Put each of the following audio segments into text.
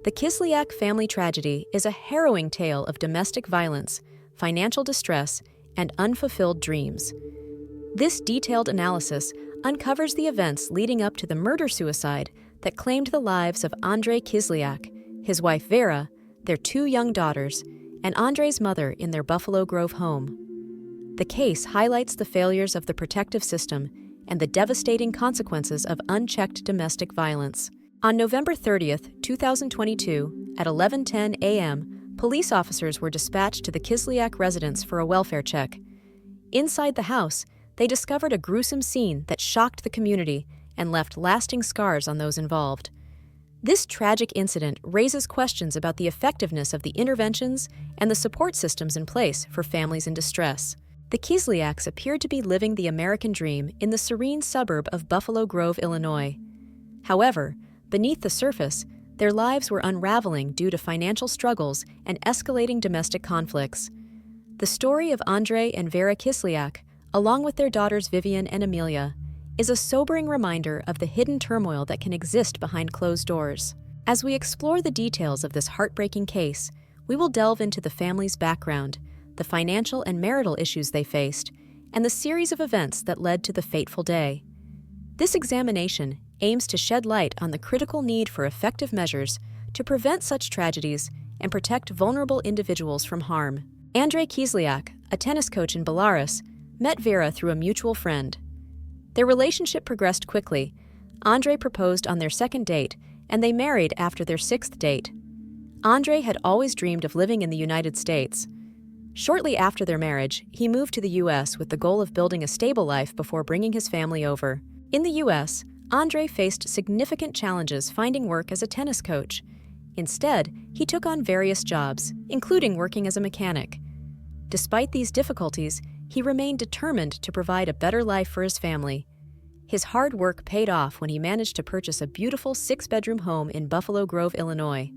The Kisliak family tragedy is a harrowing tale of domestic violence, financial distress, and unfulfilled dreams. This detailed analysis uncovers the events leading up to the murder-suicide that claimed the lives of Andrei Kisliak, his wife Vera, their 2 young daughters, and Andrei's mother in their Buffalo Grove home. The case highlights the failures of the protective system and the devastating consequences of unchecked domestic violence. On November 30th, 2022, at 11:10 a.m., police officers were dispatched to the Kisliak residence for a welfare check. Inside the house, they discovered a gruesome scene that shocked the community and left lasting scars on those involved. This tragic incident raises questions about the effectiveness of the interventions and the support systems in place for families in distress. The Kisliaks appeared to be living the American dream in the serene suburb of Buffalo Grove, Illinois. However, beneath the surface, their lives were unraveling due to financial struggles and escalating domestic conflicts. The story of Andrei and Vera Kisliak, along with their daughters Vivian and Amelia, is a sobering reminder of the hidden turmoil that can exist behind closed doors. As we explore the details of this heartbreaking case, we will delve into the family's background, the financial and marital issues they faced, and the series of events that led to the fateful day. This examination aims to shed light on the critical need for effective measures to prevent such tragedies and protect vulnerable individuals from harm. Andrei Kisliak, a tennis coach in Belarus, met Vera through a mutual friend. Their relationship progressed quickly. Andrei proposed on their second date, and they married after their 6th date. Andrei had always dreamed of living in the United States. Shortly after their marriage, he moved to the U.S. with the goal of building a stable life before bringing his family over. In the U.S., Andrei faced significant challenges finding work as a tennis coach. Instead, he took on various jobs, including working as a mechanic. Despite these difficulties, he remained determined to provide a better life for his family. His hard work paid off when he managed to purchase a beautiful 6-bedroom home in Buffalo Grove, Illinois.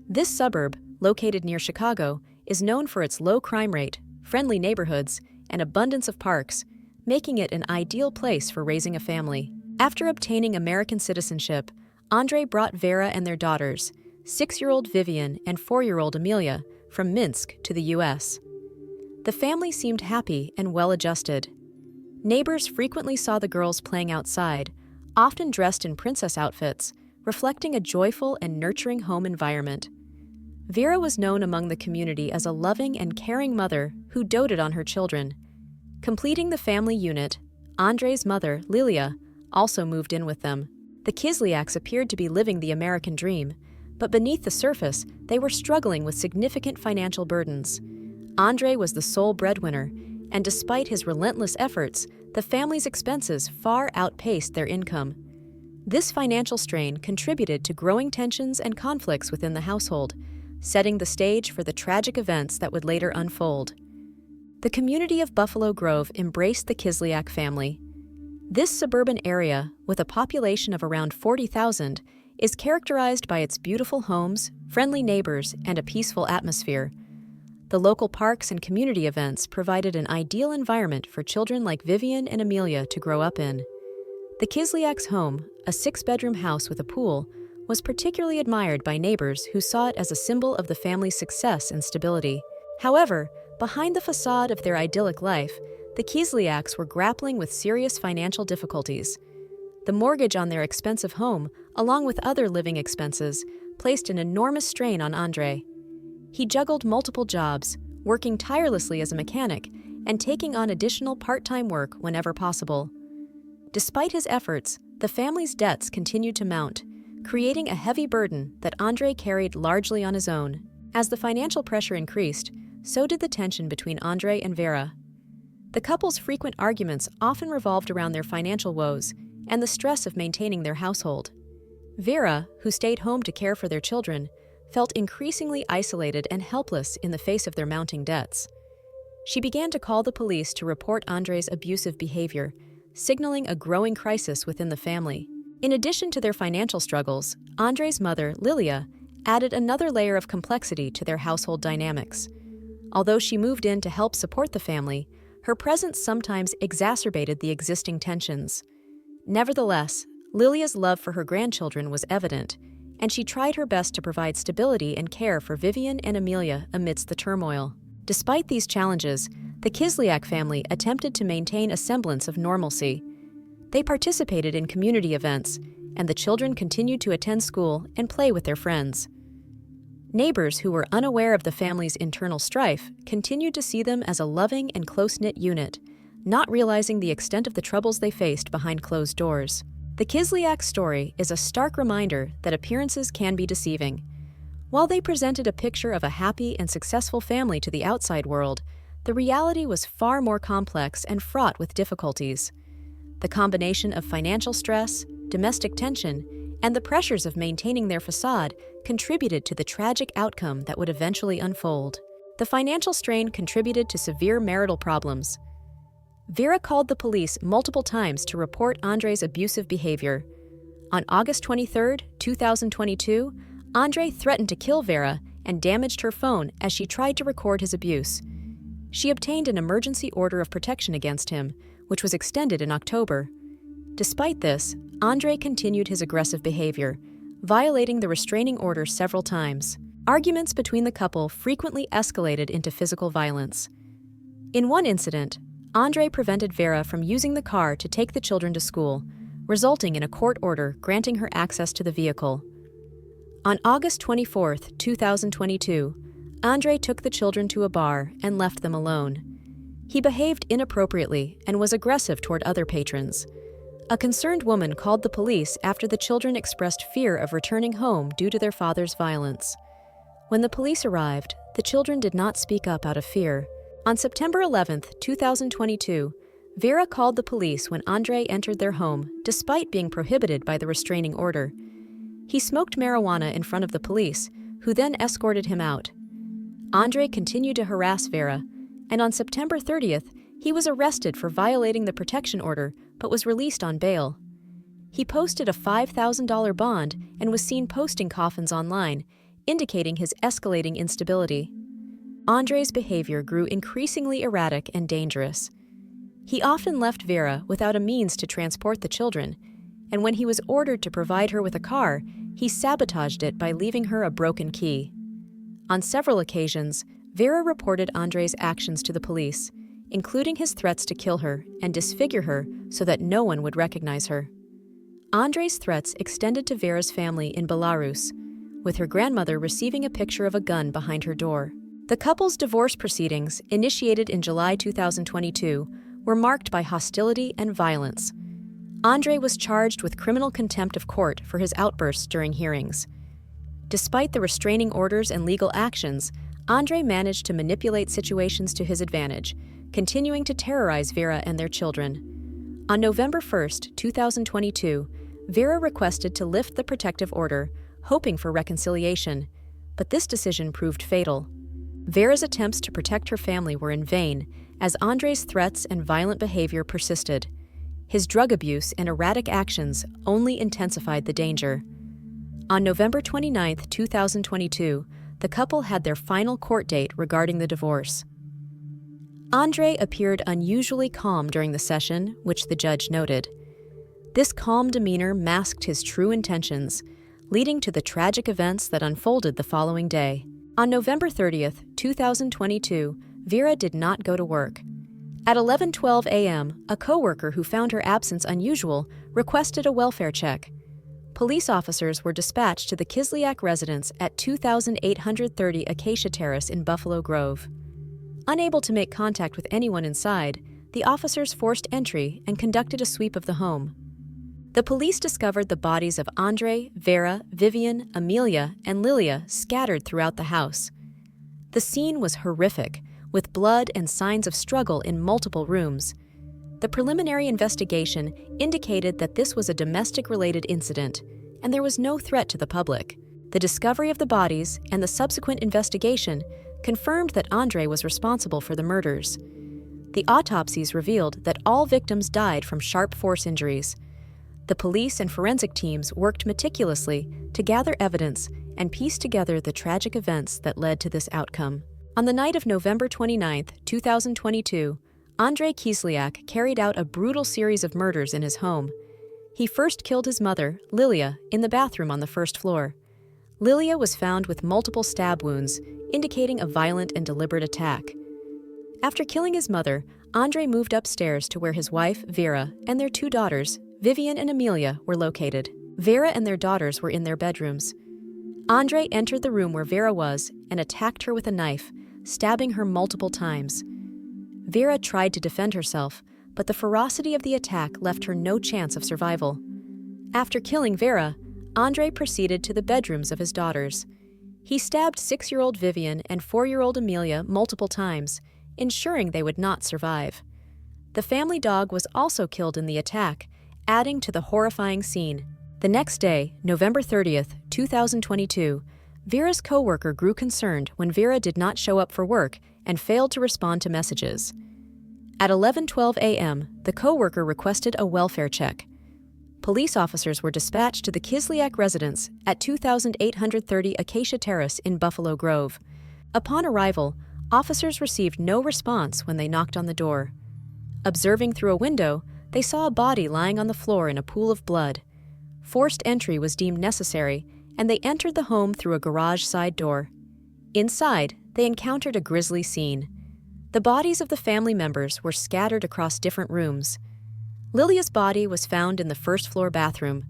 This suburb, located near Chicago, is known for its low crime rate, friendly neighborhoods, and abundance of parks, making it an ideal place for raising a family. After obtaining American citizenship, Andrei brought Vera and their daughters, 6-year-old Vivian and 4-year-old Amelia, from Minsk to the U.S. The family seemed happy and well-adjusted. Neighbors frequently saw the girls playing outside, often dressed in princess outfits, reflecting a joyful and nurturing home environment. Vera was known among the community as a loving and caring mother who doted on her children. Completing the family unit, Andrei's mother, Lilia, also moved in with them. The Kisliaks appeared to be living the American dream, but beneath the surface, they were struggling with significant financial burdens. Andrei was the sole breadwinner, and despite his relentless efforts, the family's expenses far outpaced their income. This financial strain contributed to growing tensions and conflicts within the household, setting the stage for the tragic events that would later unfold. The community of Buffalo Grove embraced the Kisliak family. This suburban area, with a population of around 40,000, is characterized by its beautiful homes, friendly neighbors, and a peaceful atmosphere. The local parks and community events provided an ideal environment for children like Vivian and Amelia to grow up in. The Kisliak's home, a 6-bedroom house with a pool, was particularly admired by neighbors who saw it as a symbol of the family's success and stability. However, behind the facade of their idyllic life, the Kisliaks were grappling with serious financial difficulties. The mortgage on their expensive home, along with other living expenses, placed an enormous strain on Andrei. He juggled multiple jobs, working tirelessly as a mechanic, and taking on additional part-time work whenever possible. Despite his efforts, the family's debts continued to mount, creating a heavy burden that Andrei carried largely on his own. As the financial pressure increased, so did the tension between Andrei and Vera. The couple's frequent arguments often revolved around their financial woes and the stress of maintaining their household. Vera, who stayed home to care for their children, felt increasingly isolated and helpless in the face of their mounting debts. She began to call the police to report Andrei's abusive behavior, signaling a growing crisis within the family. In addition to their financial struggles, Andrei's mother, Lilia, added another layer of complexity to their household dynamics. Although she moved in to help support the family, her presence sometimes exacerbated the existing tensions. Nevertheless, Lilia's love for her grandchildren was evident, and she tried her best to provide stability and care for Vivian and Amelia amidst the turmoil. Despite these challenges, the Kisliak family attempted to maintain a semblance of normalcy. They participated in community events, and the children continued to attend school and play with their friends. Neighbors who were unaware of the family's internal strife continued to see them as a loving and close-knit unit, not realizing the extent of the troubles they faced behind closed doors. The Kisliak story is a stark reminder that appearances can be deceiving. While they presented a picture of a happy and successful family to the outside world, the reality was far more complex and fraught with difficulties. The combination of financial stress, domestic tension, and the pressures of maintaining their facade contributed to the tragic outcome that would eventually unfold. The financial strain contributed to severe marital problems. Vera called the police multiple times to report Andrei's abusive behavior. On August 23, 2022, Andrei threatened to kill Vera and damaged her phone as she tried to record his abuse. She obtained an emergency order of protection against him, which was extended in October. Despite this, Andrei continued his aggressive behavior, violating the restraining order several times. Arguments between the couple frequently escalated into physical violence. In one incident, Andrei prevented Vera from using the car to take the children to school, resulting in a court order granting her access to the vehicle. On August 24, 2022, Andrei took the children to a bar and left them alone. He behaved inappropriately and was aggressive toward other patrons. A concerned woman called the police after the children expressed fear of returning home due to their father's violence. When the police arrived, the children did not speak up out of fear. On September 11, 2022, Vera called the police when Andrei entered their home, despite being prohibited by the restraining order. He smoked marijuana in front of the police, who then escorted him out. Andrei continued to harass Vera, and on September 30th, he was arrested for violating the protection order but was released on bail. He posted a $5,000 bond and was seen posting coffins online, indicating his escalating instability. Andrei's behavior grew increasingly erratic and dangerous. He often left Vera without a means to transport the children, and when he was ordered to provide her with a car, he sabotaged it by leaving her a broken key. On several occasions, Vera reported Andrei's actions to the police, including his threats to kill her and disfigure her so that no one would recognize her. Andrei's threats extended to Vera's family in Belarus, with her grandmother receiving a picture of a gun behind her door. The couple's divorce proceedings, initiated in July 2022, were marked by hostility and violence. Andrei was charged with criminal contempt of court for his outbursts during hearings. Despite the restraining orders and legal actions, Andrei managed to manipulate situations to his advantage, continuing to terrorize Vera and their children. On November 1, 2022, Vera requested to lift the protective order, hoping for reconciliation, but this decision proved fatal. Vera's attempts to protect her family were in vain, as Andrei's threats and violent behavior persisted. His drug abuse and erratic actions only intensified the danger. On November 29, 2022, the couple had their final court date regarding the divorce. Andrei appeared unusually calm during the session, which the judge noted. This calm demeanor masked his true intentions, leading to the tragic events that unfolded the following day. On November 30, 2022, Vera did not go to work. At 11:12 a.m., a coworker who found her absence unusual requested a welfare check. Police officers were dispatched to the Kisliak residence at 2830 Acacia Terrace in Buffalo Grove. Unable to make contact with anyone inside, the officers forced entry and conducted a sweep of the home. The police discovered the bodies of Andrei, Vera, Vivian, Amelia, and Lilia scattered throughout the house. The scene was horrific, with blood and signs of struggle in multiple rooms. The preliminary investigation indicated that this was a domestic-related incident, and there was no threat to the public. The discovery of the bodies and the subsequent investigation confirmed that Andrei was responsible for the murders. The autopsies revealed that all victims died from sharp force injuries. The police and forensic teams worked meticulously to gather evidence and piece together the tragic events that led to this outcome. On the night of November 29, 2022, Andrei Kisliak carried out a brutal series of murders in his home. He first killed his mother, Lilia, in the bathroom on the first floor. Lilia was found with multiple stab wounds, indicating a violent and deliberate attack. After killing his mother, Andrei moved upstairs to where his wife, Vera, and their 2 daughters, Vivian and Amelia, were located. Vera and their daughters were in their bedrooms. Andrei entered the room where Vera was and attacked her with a knife, stabbing her multiple times. Vera tried to defend herself, but the ferocity of the attack left her no chance of survival. After killing Vera, Andrei proceeded to the bedrooms of his daughters. He stabbed 6-year-old Vivian and 4-year-old Amelia multiple times, ensuring they would not survive. The family dog was also killed in the attack, adding to the horrifying scene. The next day, November 30th, 2022, Vera's coworker grew concerned when Vera did not show up for work and failed to respond to messages. At 11:12 a.m., the coworker requested a welfare check. Police officers were dispatched to the Kisliak residence at 2830 Acacia Terrace in Buffalo Grove. Upon arrival, officers received no response when they knocked on the door. Observing through a window, they saw a body lying on the floor in a pool of blood. Forced entry was deemed necessary, and they entered the home through a garage side door. Inside, they encountered a grisly scene. The bodies of the family members were scattered across different rooms. Lilia's body was found in the first-floor bathroom.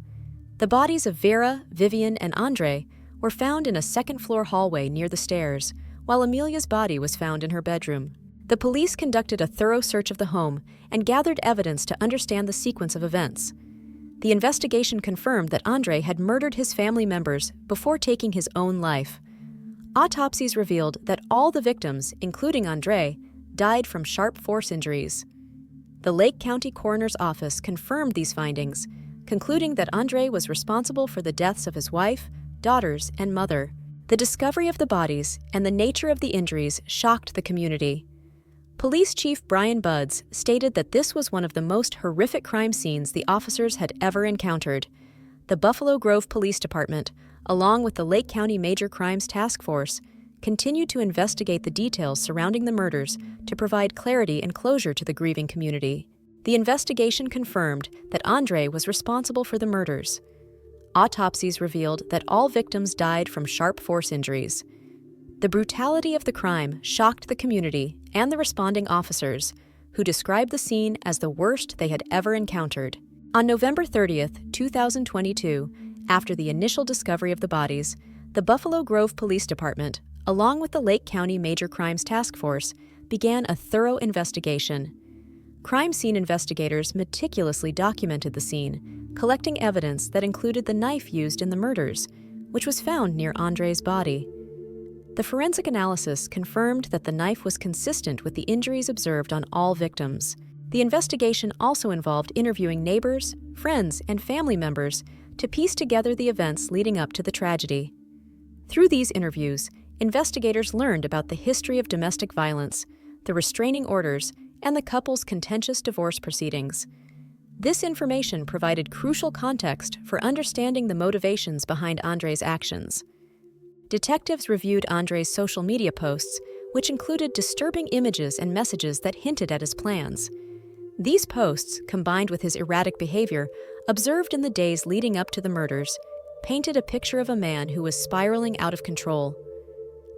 The bodies of Vera, Vivian, and Andrei were found in a second-floor hallway near the stairs, while Amelia's body was found in her bedroom. The police conducted a thorough search of the home and gathered evidence to understand the sequence of events. The investigation confirmed that Andrei had murdered his family members before taking his own life. Autopsies revealed that all the victims, including Andrei, died from sharp force injuries. The Lake County Coroner's Office confirmed these findings, concluding that Andrei was responsible for the deaths of his wife, daughters, and mother. The discovery of the bodies and the nature of the injuries shocked the community. Police Chief Brian Buds stated that this was one of the most horrific crime scenes the officers had ever encountered. The Buffalo Grove Police Department, along with the Lake County Major Crimes Task Force, continued to investigate the details surrounding the murders to provide clarity and closure to the grieving community. The investigation confirmed that Andrei was responsible for the murders. Autopsies revealed that all victims died from sharp force injuries. The brutality of the crime shocked the community and the responding officers, who described the scene as the worst they had ever encountered. On November 30th, 2022, after the initial discovery of the bodies, the Buffalo Grove Police Department, along with the Lake County Major Crimes Task Force, began a thorough investigation. Crime scene investigators meticulously documented the scene, collecting evidence that included the knife used in the murders, which was found near Andrei's body. The forensic analysis confirmed that the knife was consistent with the injuries observed on all victims. The investigation also involved interviewing neighbors, friends, and family members to piece together the events leading up to the tragedy. Through these interviews, investigators learned about the history of domestic violence, the restraining orders, and the couple's contentious divorce proceedings. This information provided crucial context for understanding the motivations behind Andrei's actions. Detectives reviewed Andrei's social media posts, which included disturbing images and messages that hinted at his plans. These posts, combined with his erratic behavior observed in the days leading up to the murders, painted a picture of a man who was spiraling out of control.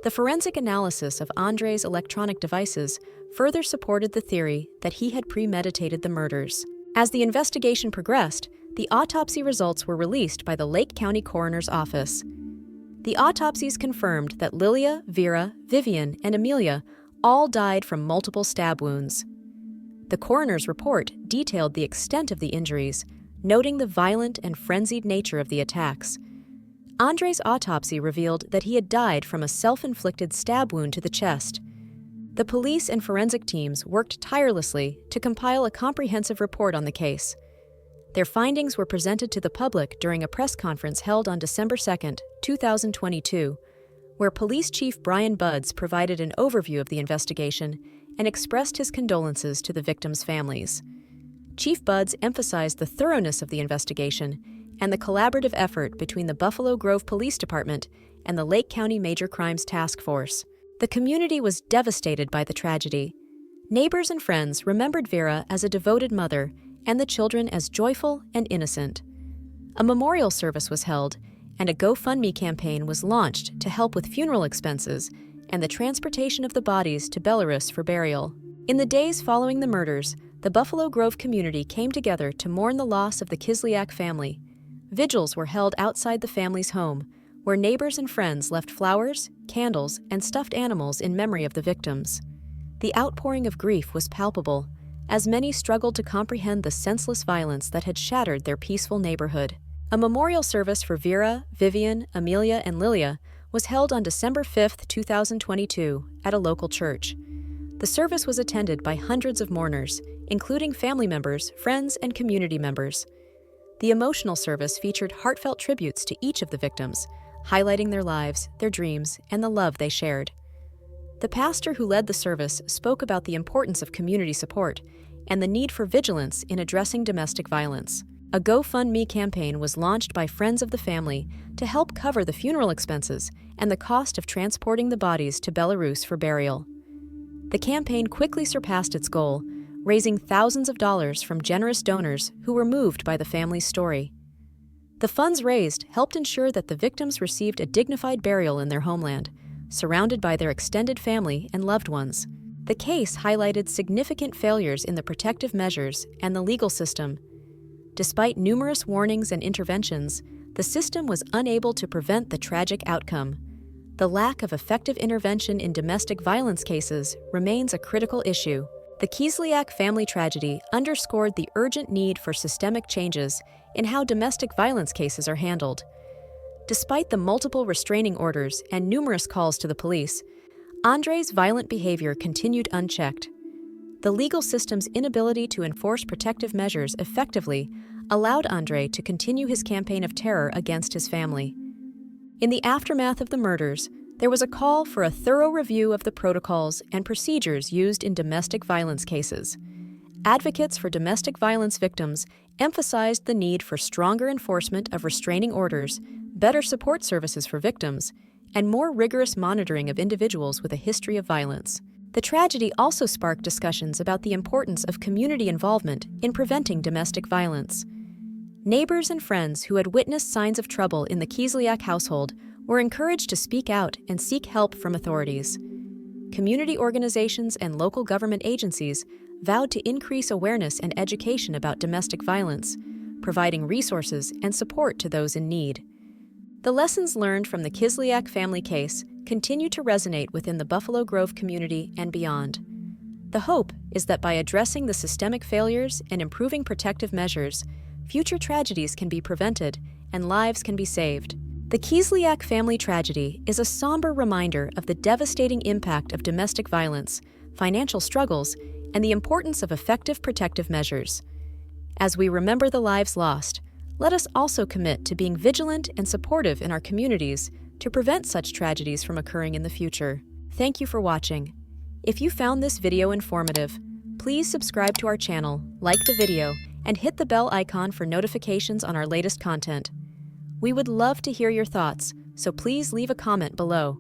The forensic analysis of Andrei's electronic devices further supported the theory that he had premeditated the murders. As the investigation progressed, the autopsy results were released by the Lake County Coroner's Office. The autopsies confirmed that Lilia, Vera, Vivian, and Amelia all died from multiple stab wounds. The coroner's report detailed the extent of the injuries, noting the violent and frenzied nature of the attacks. Andrei's autopsy revealed that he had died from a self-inflicted stab wound to the chest. The police and forensic teams worked tirelessly to compile a comprehensive report on the case. Their findings were presented to the public during a press conference held on December 2, 2022, where Police Chief Brian Buds provided an overview of the investigation and expressed his condolences to the victims' families. Chief Buds emphasized the thoroughness of the investigation and the collaborative effort between the Buffalo Grove Police Department and the Lake County Major Crimes Task Force. The community was devastated by the tragedy. Neighbors and friends remembered Vera as a devoted mother and the children as joyful and innocent. A memorial service was held, and a GoFundMe campaign was launched to help with funeral expenses and the transportation of the bodies to Belarus for burial. In the days following the murders, the Buffalo Grove community came together to mourn the loss of the Kisliak family. Vigils were held outside the family's home, where neighbors and friends left flowers, candles, and stuffed animals in memory of the victims. The outpouring of grief was palpable, as many struggled to comprehend the senseless violence that had shattered their peaceful neighborhood. A memorial service for Vera, Vivian, Amelia, and Lilia was held on December 5, 2022, at a local church. The service was attended by hundreds of mourners, including family members, friends, and community members. The emotional service featured heartfelt tributes to each of the victims, highlighting their lives, their dreams, and the love they shared. The pastor who led the service spoke about the importance of community support and the need for vigilance in addressing domestic violence. A GoFundMe campaign was launched by friends of the family to help cover the funeral expenses and the cost of transporting the bodies to Belarus for burial. The campaign quickly surpassed its goal, raising thousands of dollars from generous donors who were moved by the family's story. The funds raised helped ensure that the victims received a dignified burial in their homeland, surrounded by their extended family and loved ones. The case highlighted significant failures in the protective measures and the legal system. Despite numerous warnings and interventions, the system was unable to prevent the tragic outcome. The lack of effective intervention in domestic violence cases remains a critical issue. The Kisliak family tragedy underscored the urgent need for systemic changes in how domestic violence cases are handled. Despite the multiple restraining orders and numerous calls to the police, Andrei's violent behavior continued unchecked. The legal system's inability to enforce protective measures effectively allowed Andrei to continue his campaign of terror against his family. In the aftermath of the murders, there was a call for a thorough review of the protocols and procedures used in domestic violence cases. Advocates for domestic violence victims emphasized the need for stronger enforcement of restraining orders, better support services for victims, and more rigorous monitoring of individuals with a history of violence. The tragedy also sparked discussions about the importance of community involvement in preventing domestic violence. Neighbors and friends who had witnessed signs of trouble in the Kisliak household were encouraged to speak out and seek help from authorities. Community organizations and local government agencies vowed to increase awareness and education about domestic violence, providing resources and support to those in need. The lessons learned from the Kisliak family case continue to resonate within the Buffalo Grove community and beyond. The hope is that by addressing the systemic failures and improving protective measures, future tragedies can be prevented and lives can be saved. The Kisliak family tragedy is a somber reminder of the devastating impact of domestic violence, financial struggles, and the importance of effective protective measures. As we remember the lives lost, let us also commit to being vigilant and supportive in our communities to prevent such tragedies from occurring in the future. Thank you for watching. If you found this video informative, please subscribe to our channel, like the video, and hit the bell icon for notifications on our latest content. We would love to hear your thoughts, so please leave a comment below.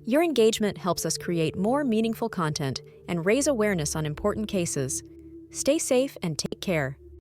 Your engagement helps us create more meaningful content and raise awareness on important cases. Stay safe and take care.